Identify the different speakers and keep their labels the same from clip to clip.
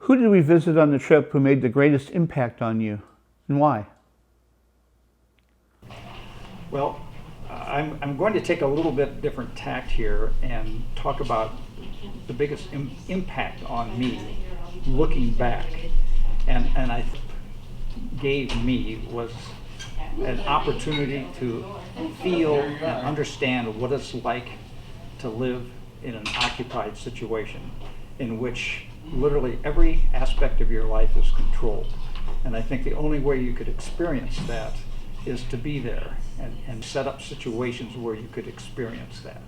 Speaker 1: Who did we visit on the trip who made the greatest impact on you, and why?
Speaker 2: Well, I'm going to take a little bit different tact here and talk about the biggest impact on me looking back, and I gave me was an opportunity to feel and understand what it's like to live in an occupied situation in which literally every aspect of your life is controlled. And I think the only way you could experience that is to be there and set up situations where you could experience that.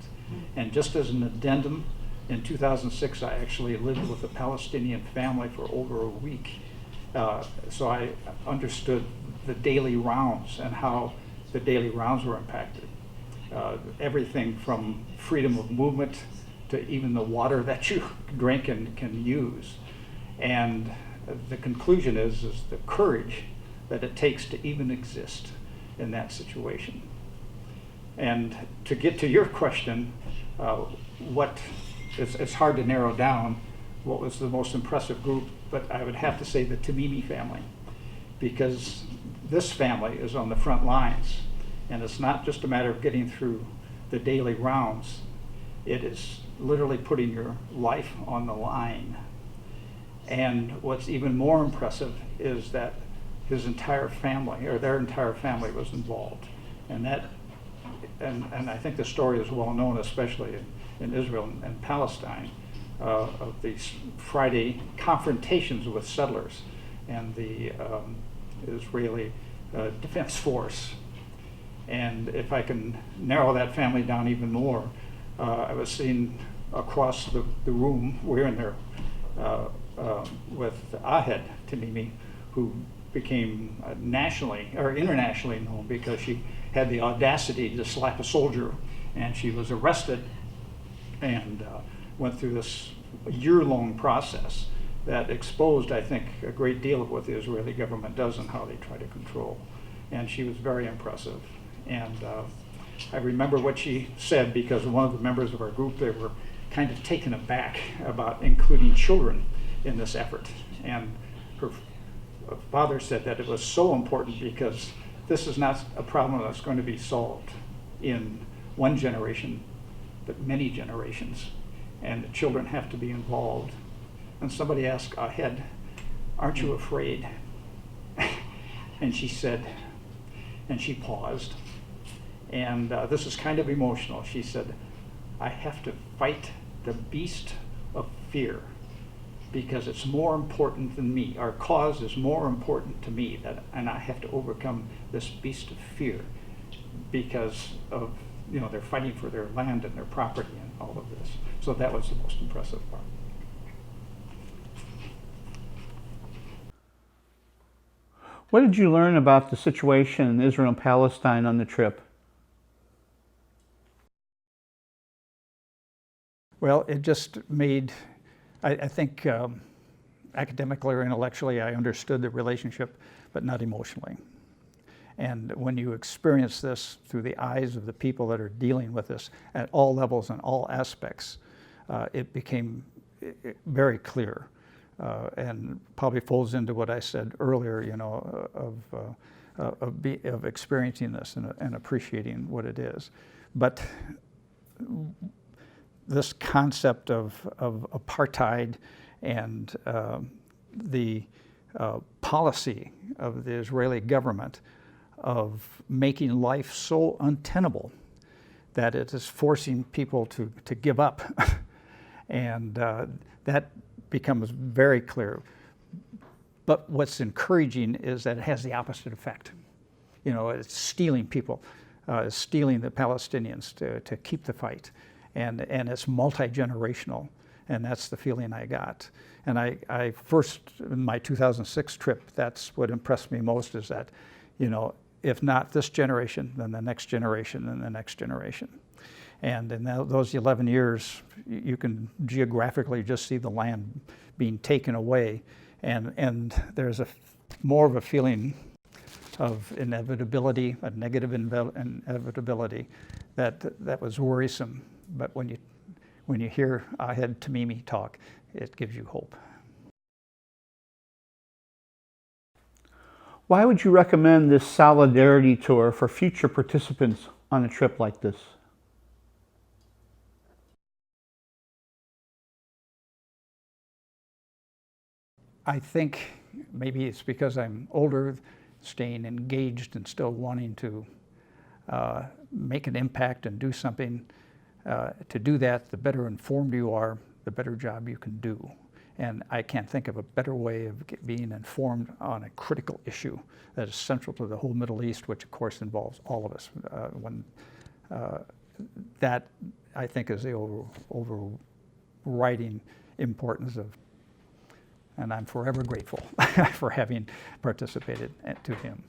Speaker 2: And just as an addendum, in 2006 I actually lived with a Palestinian family for over a week. So I understood the daily rounds and how the daily rounds were impacted. Everything from freedom of movement to even the water that you drink and can use. And the conclusion is the courage that it takes to even exist in that situation. And to get to your question, it's hard to narrow down what was the most impressive group, but I would have to say the Tamimi family, because this family is on the front lines, and it's not just a matter of getting through the daily rounds. It is literally putting your life on the line. And what's even more impressive is that his entire family, or their entire family, was involved. And I think the story is well known, especially in Israel and Palestine, of these Friday confrontations with settlers and the Israeli Defense Force. And if I can narrow that family down even more, I was seen across the room, we're in there with Ahed Tamimi, who became nationally or internationally known because she had the audacity to slap a soldier, and she was arrested and went through this year-long process that exposed, I think, a great deal of what the Israeli government does and how they try to control. And she was very impressive. And I remember what she said, because one of the members of our group, they were kind of taken aback about including children in this effort. And her father said that it was so important because this is not a problem that's going to be solved in one generation, but many generations. And the children have to be involved. And somebody asked Ahed, "Aren't you afraid?" And she said, and she paused, and this is kind of emotional. She said, "I have to fight the beast of fear because it's more important than me. Our cause is more important to me, and I have to overcome this beast of fear because of, they're fighting for their land and their property and all of this." So that was the most impressive part.
Speaker 1: What did you learn about the situation in Israel and Palestine on the trip?
Speaker 3: Well, it just made, I think academically or intellectually, I understood the relationship, but not emotionally. And when you experience this through the eyes of the people that are dealing with this at all levels and all aspects, it became very clear. And probably folds into what I said earlier, of experiencing this and appreciating what it is. But this concept of apartheid and the policy of the Israeli government of making life so untenable that it is forcing people to give up, and that becomes very clear. But what's encouraging is that it has the opposite effect. It's stealing people, it's stealing the Palestinians to keep the fight. And it's multi-generational, and that's the feeling I got. And I first, in my 2006 trip, that's what impressed me most, is that, if not this generation, then the next generation and the next generation. And in those 11 years, you can geographically just see the land being taken away, and there's more of a feeling of inevitability, a negative inevitability that was worrisome. But when you hear Ahed Tamimi talk, it gives you hope.
Speaker 1: Why would you recommend this Solidarity Tour for future participants on a trip like this?
Speaker 3: I think maybe it's because I'm older, staying engaged and still wanting to make an impact and do something. To do that, the better informed you are, the better job you can do. And I can't think of a better way of being informed on a critical issue that is central to the whole Middle East, which of course involves all of us. That, I think, is the overriding importance of, and I'm forever grateful for having participated to him.